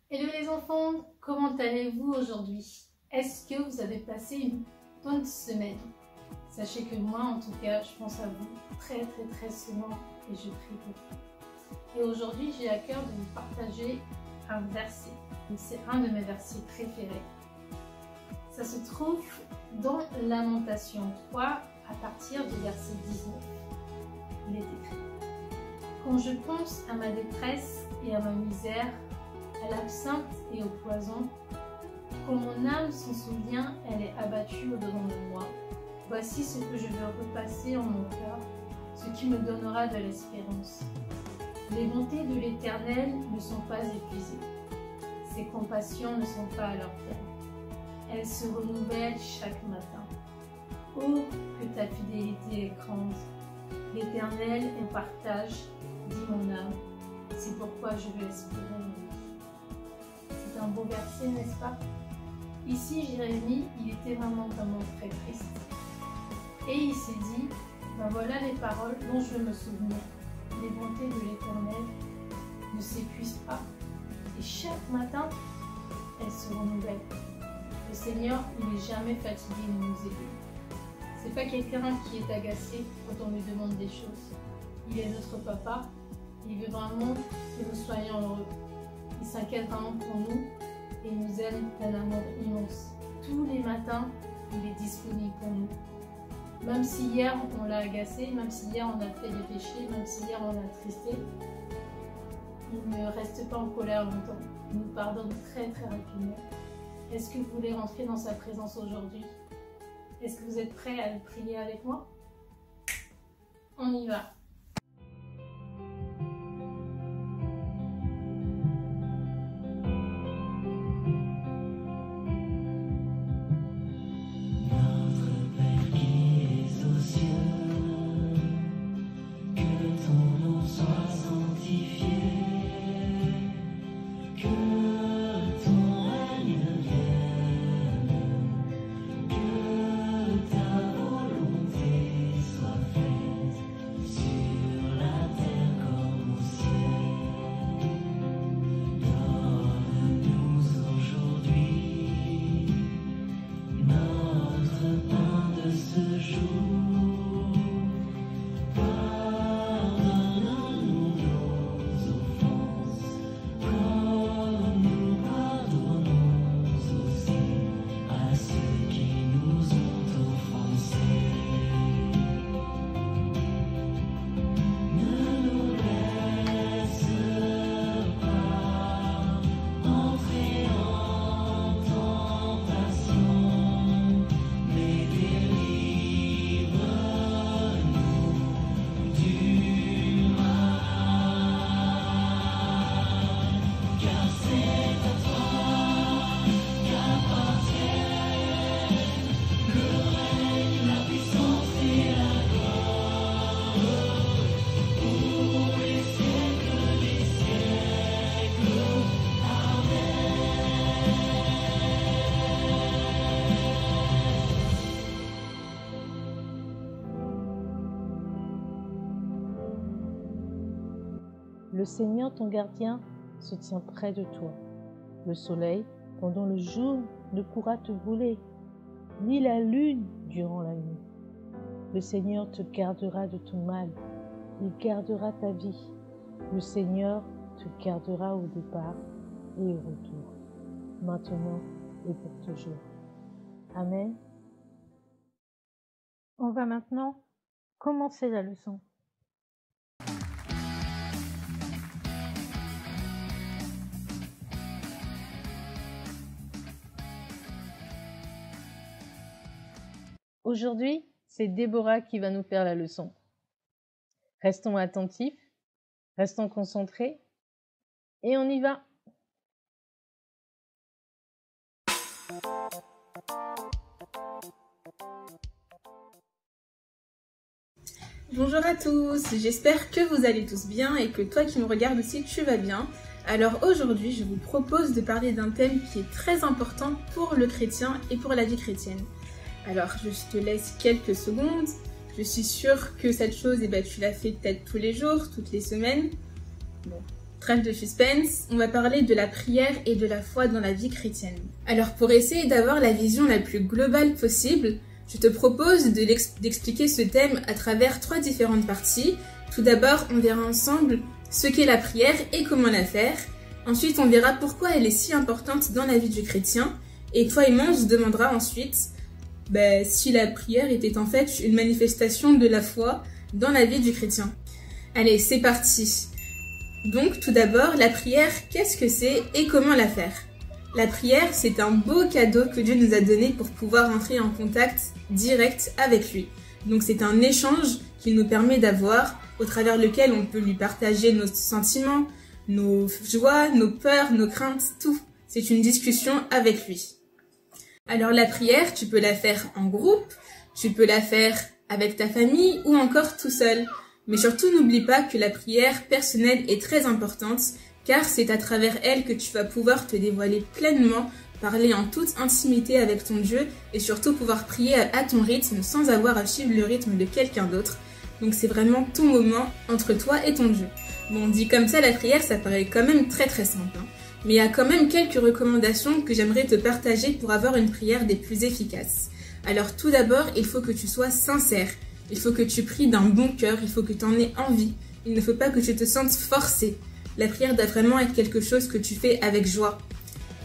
Hello les enfants, comment allez-vous aujourd'hui? Est-ce que vous avez passé une bonne semaine? Sachez que moi en tout cas, je pense à vous très souvent et je prie pour vous. Et aujourd'hui, j'ai à cœur de vous partager un verset. C'est un de mes versets préférés. Ça se trouve dans Lamentation 3 à partir du verset 19. Il est écrit: quand je pense à ma détresse et à ma misère, à l'absinthe et au poison, quand mon âme s'en souvient, elle est abattue au-dedans de moi. Voici ce que je veux repasser en mon cœur, ce qui me donnera de l'espérance. Les bontés de l'Éternel ne sont pas épuisées, ses compassions ne sont pas à leur terme. Elles se renouvellent chaque matin. Oh, que ta fidélité est grande! L'Éternel est partage, dit mon âme, c'est pourquoi je veux espérer en lui. C'est un beau verset, n'est-ce pas? Ici, Jérémie, il était vraiment très triste. Et il s'est dit, ben voilà les paroles dont je veux me souvenir. Les bontés de l'Éternel ne s'épuisent pas. Et chaque matin, elles se renouvellent. Le Seigneur, il n'est jamais fatigué de nous aider. C'est pas quelqu'un qui est agacé quand on lui demande des choses. Il est notre papa. Il veut vraiment que nous soyons heureux. Il s'inquiète vraiment pour nous et il nous aime d'un amour immense. Tous les matins, il est disponible pour nous. Même si hier on l'a agacé, même si hier on a fait des péchés, même si hier on l'a attristé, il ne reste pas en colère longtemps. Il nous pardonne très rapidement. Est-ce que vous voulez rentrer dans sa présence aujourd'hui? Est-ce que vous êtes prêts à le prier avec moi? On y va. Le Seigneur, ton gardien, se tient près de toi. Le soleil, pendant le jour, ne pourra te voler, ni la lune durant la nuit. Le Seigneur te gardera de tout mal. Il gardera ta vie. Le Seigneur te gardera au départ et au retour, maintenant et pour toujours. Amen. On va maintenant commencer la leçon. Aujourd'hui, c'est Déborah qui va nous faire la leçon. Restons attentifs, restons concentrés et on y va. Bonjour à tous, j'espère que vous allez tous bien et que toi qui me regardes aussi, tu vas bien. Alors aujourd'hui, je vous propose de parler d'un thème qui est très important pour le chrétien et pour la vie chrétienne. Alors, je te laisse quelques secondes. Je suis sûre que cette chose, tu la fais peut-être tous les jours, toutes les semaines. Bon, Trêve de suspense, on va parler de la prière et de la foi dans la vie chrétienne. Alors pour essayer d'avoir la vision la plus globale possible, je te propose d'expliquer ce thème à travers 3 différentes parties. Tout d'abord, on verra ensemble ce qu'est la prière et comment la faire. Ensuite, on verra pourquoi elle est si importante dans la vie du chrétien. Et toi et moi, on se demandera ensuite si la prière était en fait une manifestation de la foi dans la vie du chrétien. Allez, c'est parti. Donc, tout d'abord, la prière, qu'est-ce que c'est et comment la faire? La prière, c'est un beau cadeau que Dieu nous a donné pour pouvoir entrer en contact direct avec lui. Donc, c'est un échange qu'il nous permet d'avoir, au travers lequel on peut lui partager nos sentiments, nos joies, nos peurs, nos craintes, tout. C'est une discussion avec lui. Alors, la prière, tu peux la faire en groupe, tu peux la faire avec ta famille ou encore tout seul. Mais surtout, n'oublie pas que la prière personnelle est très importante, car c'est à travers elle que tu vas pouvoir te dévoiler pleinement, parler en toute intimité avec ton Dieu et surtout pouvoir prier à ton rythme sans avoir à suivre le rythme de quelqu'un d'autre. Donc c'est vraiment ton moment entre toi et ton Dieu. Bon, dit comme ça, la prière, ça paraît quand même très simple, hein. Mais il y a quand même quelques recommandations que j'aimerais te partager pour avoir une prière des plus efficaces. Alors tout d'abord, il faut que tu sois sincère. Il faut que tu pries d'un bon cœur, il faut que tu en aies envie. Il ne faut pas que tu te sentes forcé. La prière doit vraiment être quelque chose que tu fais avec joie.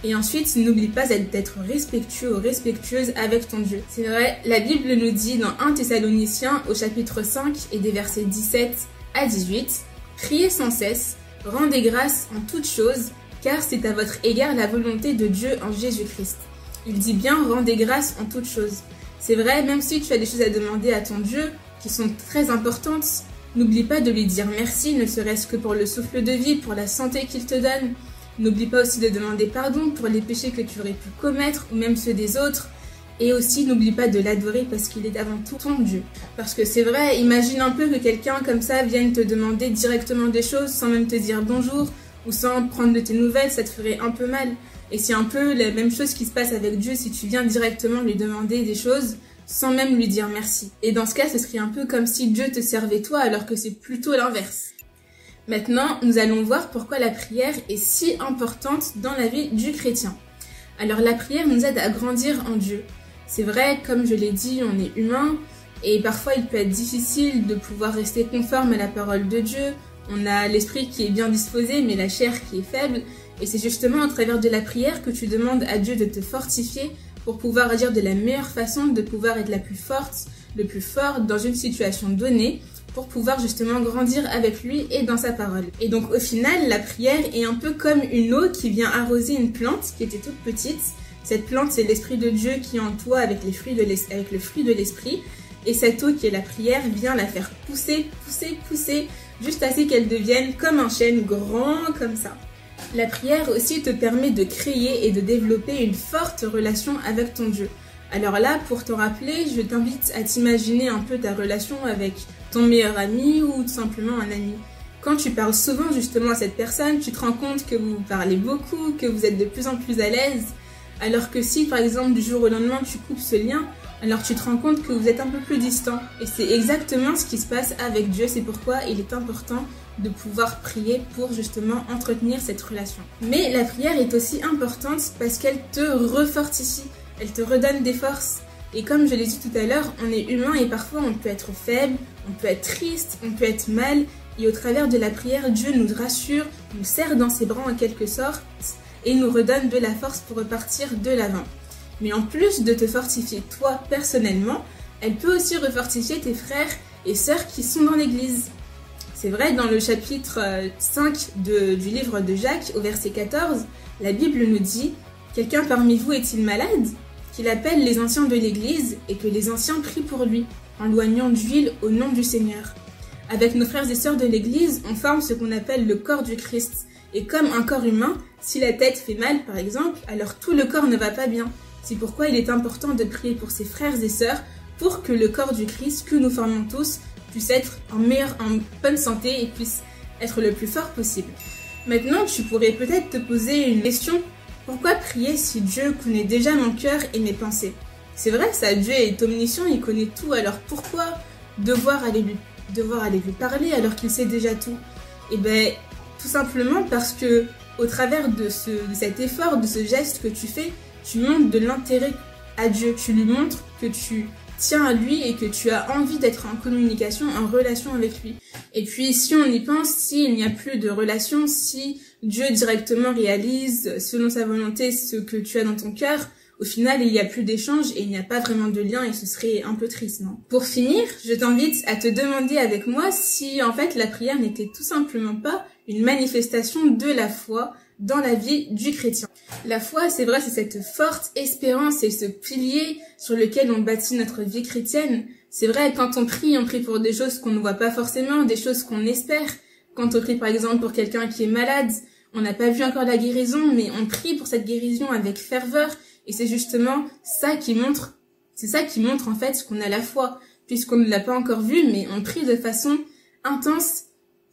Et ensuite, n'oublie pas d'être respectueux ou respectueuse avec ton Dieu. C'est vrai, la Bible nous dit dans 1 Thessaloniciens au chapitre 5 et des versets 17 à 18, « Priez sans cesse, rendez grâce en toutes choses, car c'est à votre égard la volonté de Dieu en Jésus-Christ. » Il dit bien « rendez grâce en toutes choses ». C'est vrai, même si tu as des choses à demander à ton Dieu qui sont très importantes, n'oublie pas de lui dire merci, ne serait-ce que pour le souffle de vie, pour la santé qu'il te donne. N'oublie pas aussi de demander pardon pour les péchés que tu aurais pu commettre ou même ceux des autres. Et aussi, n'oublie pas de l'adorer parce qu'il est avant tout ton Dieu. Parce que c'est vrai, imagine un peu que quelqu'un comme ça vienne te demander directement des choses sans même te dire bonjour ou sans prendre de tes nouvelles, ça te ferait un peu mal. Et c'est un peu la même chose qui se passe avec Dieu si tu viens directement lui demander des choses sans même lui dire merci. Et dans ce cas, ce serait un peu comme si Dieu te servait toi alors que c'est plutôt l'inverse. Maintenant, nous allons voir pourquoi la prière est si importante dans la vie du chrétien. Alors la prière nous aide à grandir en Dieu. C'est vrai, comme je l'ai dit, on est humain et parfois il peut être difficile de pouvoir rester conforme à la parole de Dieu. On a l'esprit qui est bien disposé mais la chair qui est faible. Et c'est justement à travers de la prière que tu demandes à Dieu de te fortifier pour pouvoir agir de la meilleure façon, de pouvoir être la plus forte, le plus fort dans une situation donnée, pour pouvoir justement grandir avec lui et dans sa parole. Et donc au final, la prière est un peu comme une eau qui vient arroser une plante qui était toute petite. Cette plante, c'est l'Esprit de Dieu qui est en toi avec le fruit de l'Esprit. Et cette eau qui est la prière vient la faire pousser, juste assez qu'elle devienne comme un chêne grand comme ça. La prière aussi te permet de créer et de développer une forte relation avec ton Dieu. Alors là, pour te rappeler, je t'invite à t'imaginer un peu ta relation avec ton meilleur ami ou tout simplement un ami. Quand tu parles souvent justement à cette personne, tu te rends compte que vous parlez beaucoup, que vous êtes de plus en plus à l'aise. Alors que si par exemple du jour au lendemain tu coupes ce lien, alors tu te rends compte que vous êtes un peu plus distant. Et c'est exactement ce qui se passe avec Dieu, c'est pourquoi il est important de pouvoir prier pour justement entretenir cette relation. Mais la prière est aussi importante parce qu'elle te refortifie, elle te redonne des forces. Et comme je l'ai dit tout à l'heure, on est humain et parfois on peut être faible, on peut être triste, on peut être mal. Et au travers de la prière, Dieu nous rassure, nous serre dans ses bras en quelque sorte et nous redonne de la force pour repartir de l'avant. Mais en plus de te fortifier toi personnellement, elle peut aussi refortifier tes frères et sœurs qui sont dans l'église. C'est vrai, dans le chapitre 5 du livre de Jacques, au verset 14, la Bible nous dit « Quelqu'un parmi vous est-il malade ? Qu'il appelle les anciens de l'église et que les anciens prient pour lui, en loignant d'huile au nom du Seigneur. » Avec nos frères et sœurs de l'église, on forme ce qu'on appelle le corps du Christ. Et comme un corps humain, si la tête fait mal par exemple, alors tout le corps ne va pas bien. C'est pourquoi il est important de prier pour ses frères et sœurs pour que le corps du Christ, que nous formons tous, puisse être en bonne santé et puisse être le plus fort possible. Maintenant, tu pourrais peut-être te poser une question. Pourquoi prier si Dieu connaît déjà mon cœur et mes pensées? C'est vrai, ça, Dieu est omniscient, il connaît tout, alors pourquoi devoir aller lui parler alors qu'il sait déjà tout? Eh bien, Tout simplement parce que au travers de cet effort, de ce geste que tu fais, tu montres de l'intérêt à Dieu. Tu lui montres que tu tiens à lui et que tu as envie d'être en communication, en relation avec lui. Et puis si on y pense, s'il n'y a plus de relation, si Dieu directement réalise selon sa volonté ce que tu as dans ton cœur, au final il n'y a plus d'échange et il n'y a pas vraiment de lien et ce serait un peu triste, non? Pour finir, je t'invite à te demander avec moi si en fait la prière n'était tout simplement pas une manifestation de la foi dans la vie du chrétien. La foi, c'est vrai, c'est cette forte espérance, c'est ce pilier sur lequel on bâtit notre vie chrétienne. C'est vrai, quand on prie pour des choses qu'on ne voit pas forcément, des choses qu'on espère. Quand on prie par exemple pour quelqu'un qui est malade, on n'a pas vu encore la guérison, mais on prie pour cette guérison avec ferveur. Et c'est justement ça qui montre, en fait qu'on a la foi, puisqu'on ne l'a pas encore vu, mais on prie de façon intense,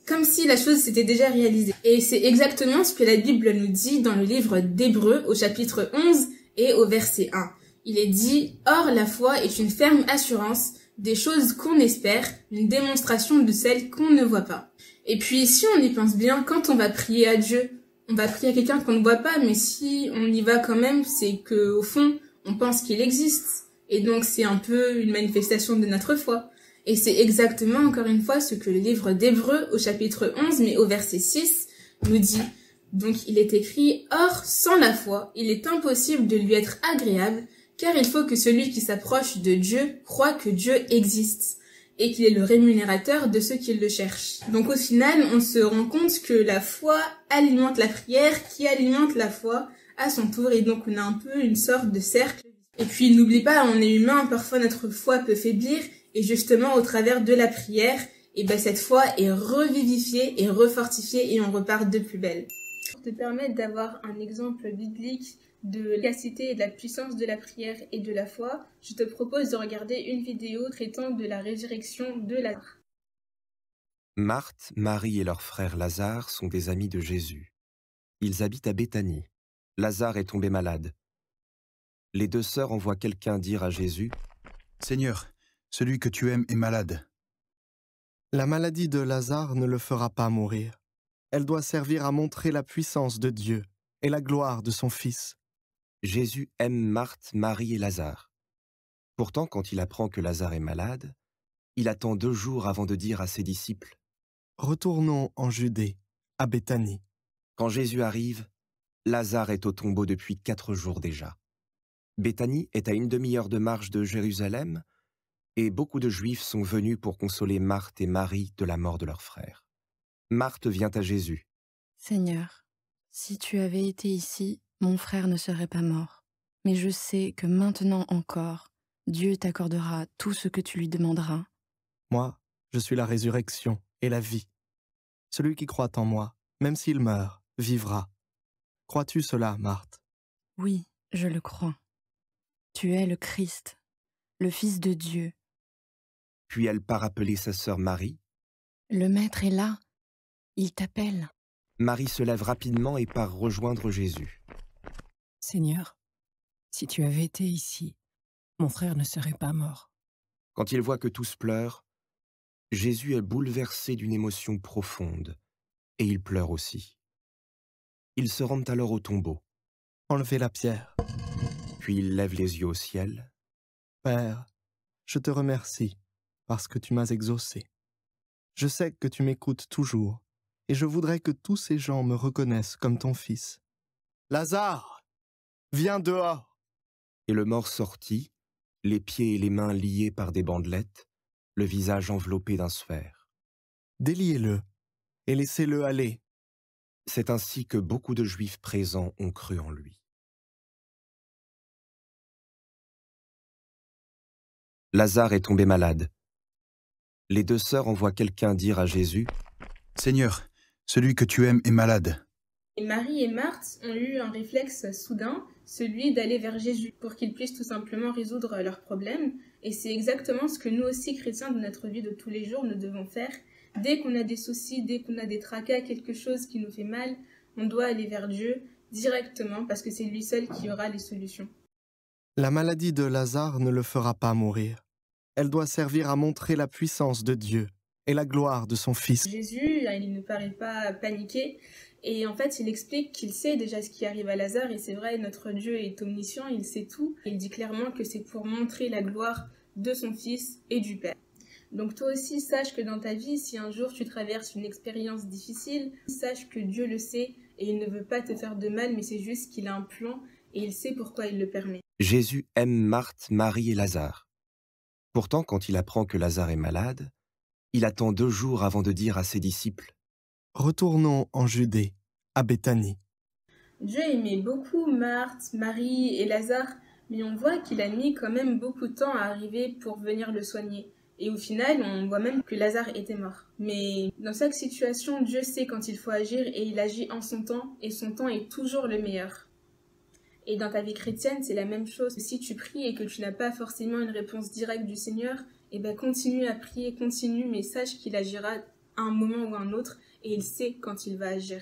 comme si la chose s'était déjà réalisée. Et c'est exactement ce que la Bible nous dit dans le livre d'Hébreux au chapitre 11 et au verset 1. Il est dit « Or la foi est une ferme assurance des choses qu'on espère, une démonstration de celles qu'on ne voit pas. » Et puis si on y pense bien, quand on va prier à Dieu, on va prier à quelqu'un qu'on ne voit pas, mais si on y va quand même, c'est que au fond, on pense qu'il existe. Et donc c'est un peu une manifestation de notre foi. Et c'est exactement, encore une fois, ce que le livre d'Hébreux, au chapitre 11, mais au verset 6, nous dit. Donc, il est écrit « Or, sans la foi, il est impossible de lui être agréable, car il faut que celui qui s'approche de Dieu croie que Dieu existe, et qu'il est le rémunérateur de ceux qui le cherchent. » Donc, au final, on se rend compte que la foi alimente la prière, qui alimente la foi à son tour, et donc on a un peu une sorte de cercle. Et puis, n'oublie pas, on est humain, parfois notre foi peut faiblir, et justement, au travers de la prière, cette foi est revivifiée et refortifiée et on repart de plus belle. Pour te permettre d'avoir un exemple biblique de l'efficacité et de la puissance de la prière et de la foi, je te propose de regarder une vidéo traitant de la résurrection de Lazare. Marthe, Marie et leur frère Lazare sont des amis de Jésus. Ils habitent à Béthanie. Lazare est tombé malade. Les deux sœurs envoient quelqu'un dire à Jésus « Seigneur, celui que tu aimes est malade. » La maladie de Lazare ne le fera pas mourir. Elle doit servir à montrer la puissance de Dieu et la gloire de son Fils. Jésus aime Marthe, Marie et Lazare. Pourtant, quand il apprend que Lazare est malade, il attend 2 jours avant de dire à ses disciples « Retournons en Judée, à Béthanie. » Quand Jésus arrive, Lazare est au tombeau depuis 4 jours déjà. Béthanie est à 1 demi-heure de marche de Jérusalem, et beaucoup de Juifs sont venus pour consoler Marthe et Marie de la mort de leur frère. Marthe vient à Jésus. « Seigneur, si tu avais été ici, mon frère ne serait pas mort. Mais je sais que maintenant encore, Dieu t'accordera tout ce que tu lui demanderas. Moi, je suis la résurrection et la vie. Celui qui croit en moi, même s'il meurt, vivra. Crois-tu cela, Marthe? » Oui, je le crois. Tu es le Christ, le Fils de Dieu. Puis elle part appeler sa sœur Marie. Le Maître est là, il t'appelle. Marie se lève rapidement et part rejoindre Jésus. « Seigneur, si tu avais été ici, mon frère ne serait pas mort. » Quand il voit que tous pleurent, Jésus est bouleversé d'une émotion profonde, et il pleure aussi. Ils se rendent alors au tombeau. Enlevez la pierre. Puis il lève les yeux au ciel. Père, je te remercie parce que tu m'as exaucé. Je sais que tu m'écoutes toujours, et je voudrais que tous ces gens me reconnaissent comme ton fils. Lazare, viens dehors. Et le mort sortit, les pieds et les mains liés par des bandelettes, le visage enveloppé d'un suaire. Déliez-le et laissez-le aller. C'est ainsi que beaucoup de Juifs présents ont cru en lui. Lazare est tombé malade. Les deux sœurs envoient quelqu'un dire à Jésus « Seigneur, celui que tu aimes est malade. » Et Marie et Marthe ont eu un réflexe soudain, celui d'aller vers Jésus, pour qu'il puisse tout simplement résoudre leurs problèmes. Et c'est exactement ce que nous aussi, chrétiens, de notre vie de tous les jours, nous devons faire. Dès qu'on a des soucis, dès qu'on a des tracas, quelque chose qui nous fait mal, on doit aller vers Dieu directement, parce que c'est lui seul qui aura les solutions. La maladie de Lazare ne le fera pas mourir. Elle doit servir à montrer la puissance de Dieu et la gloire de son Fils. Jésus, il ne paraît pas paniquer. Et en fait, il explique qu'il sait déjà ce qui arrive à Lazare. Et c'est vrai, notre Dieu est omniscient, il sait tout. Il dit clairement que c'est pour montrer la gloire de son Fils et du Père. Donc toi aussi, sache que dans ta vie, si un jour tu traverses une expérience difficile, sache que Dieu le sait et il ne veut pas te faire de mal, mais c'est juste qu'il a un plan et il sait pourquoi il le permet. Jésus aime Marthe, Marie et Lazare. Pourtant, quand il apprend que Lazare est malade, il attend 2 jours avant de dire à ses disciples « Retournons en Judée, à Béthanie. » Dieu aimait beaucoup Marthe, Marie et Lazare, mais on voit qu'il a mis quand même beaucoup de temps à arriver pour venir le soigner. Et au final, on voit même que Lazare était mort. Mais dans chaque situation, Dieu sait quand il faut agir et il agit en son temps, et son temps est toujours le meilleur. Et dans ta vie chrétienne, c'est la même chose. Si tu pries et que tu n'as pas forcément une réponse directe du Seigneur, eh ben continue à prier, continue, mais sache qu'il agira à un moment ou à un autre, et il sait quand il va agir.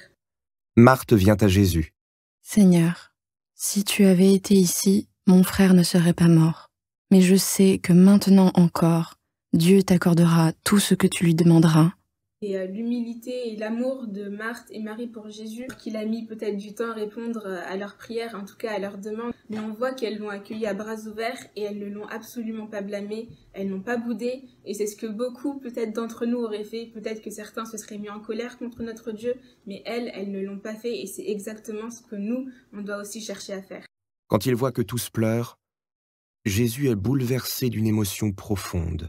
Marthe vient à Jésus. « Seigneur, si tu avais été ici, mon frère ne serait pas mort. Mais je sais que maintenant encore, Dieu t'accordera tout ce que tu lui demanderas. » Et l'humilité et l'amour de Marthe et Marie pour Jésus, qu'il a mis peut-être du temps à répondre à leurs prières, en tout cas à leurs demandes, mais on voit qu'elles l'ont accueilli à bras ouverts et elles ne l'ont absolument pas blâmé, elles n'ont pas boudé, et c'est ce que beaucoup peut-être d'entre nous auraient fait, peut-être que certains se seraient mis en colère contre notre Dieu, mais elles ne l'ont pas fait et c'est exactement ce que nous, on doit aussi chercher à faire. Quand il voit que tous pleurent, Jésus est bouleversé d'une émotion profonde.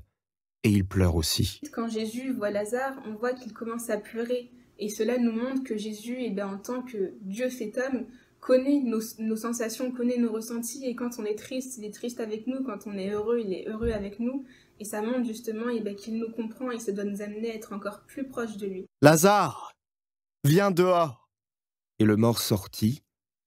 Et il pleure aussi. Quand Jésus voit Lazare, on voit qu'il commence à pleurer. Et cela nous montre que Jésus, en tant que Dieu fait homme, connaît nos sensations, connaît nos ressentis. Et quand on est triste, il est triste avec nous. Quand on est heureux, il est heureux avec nous. Et ça montre justement qu'il nous comprend et ça doit nous amener à être encore plus proches de lui. « Lazare, viens dehors !» Et le mort sortit,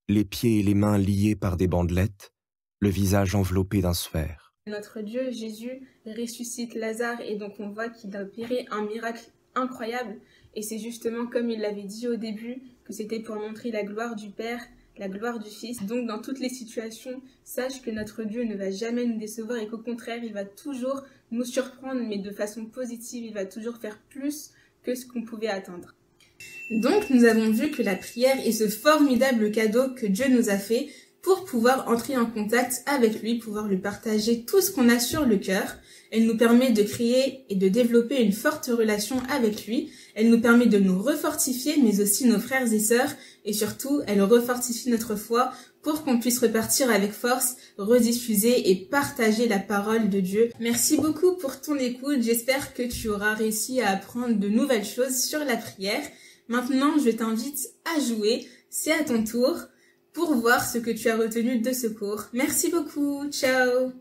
les pieds et les mains liés par des bandelettes, le visage enveloppé d'un suaire. Notre Dieu, Jésus, ressuscite Lazare et donc on voit qu'il a opéré un miracle incroyable. Et c'est justement comme il l'avait dit au début, que c'était pour montrer la gloire du Père, la gloire du Fils. Donc dans toutes les situations, sache que notre Dieu ne va jamais nous décevoir et qu'au contraire, il va toujours nous surprendre, mais de façon positive, il va toujours faire plus que ce qu'on pouvait attendre. Donc nous avons vu que la prière est ce formidable cadeau que Dieu nous a fait pour pouvoir entrer en contact avec lui, pouvoir lui partager tout ce qu'on a sur le cœur. Elle nous permet de créer et de développer une forte relation avec lui. Elle nous permet de nous refortifier, mais aussi nos frères et sœurs. Et surtout, elle refortifie notre foi pour qu'on puisse repartir avec force, rediffuser et partager la parole de Dieu. Merci beaucoup pour ton écoute. J'espère que tu auras réussi à apprendre de nouvelles choses sur la prière. Maintenant, je t'invite à jouer. C'est à ton tour. Pour voir ce que tu as retenu de ce cours. Merci beaucoup, ciao!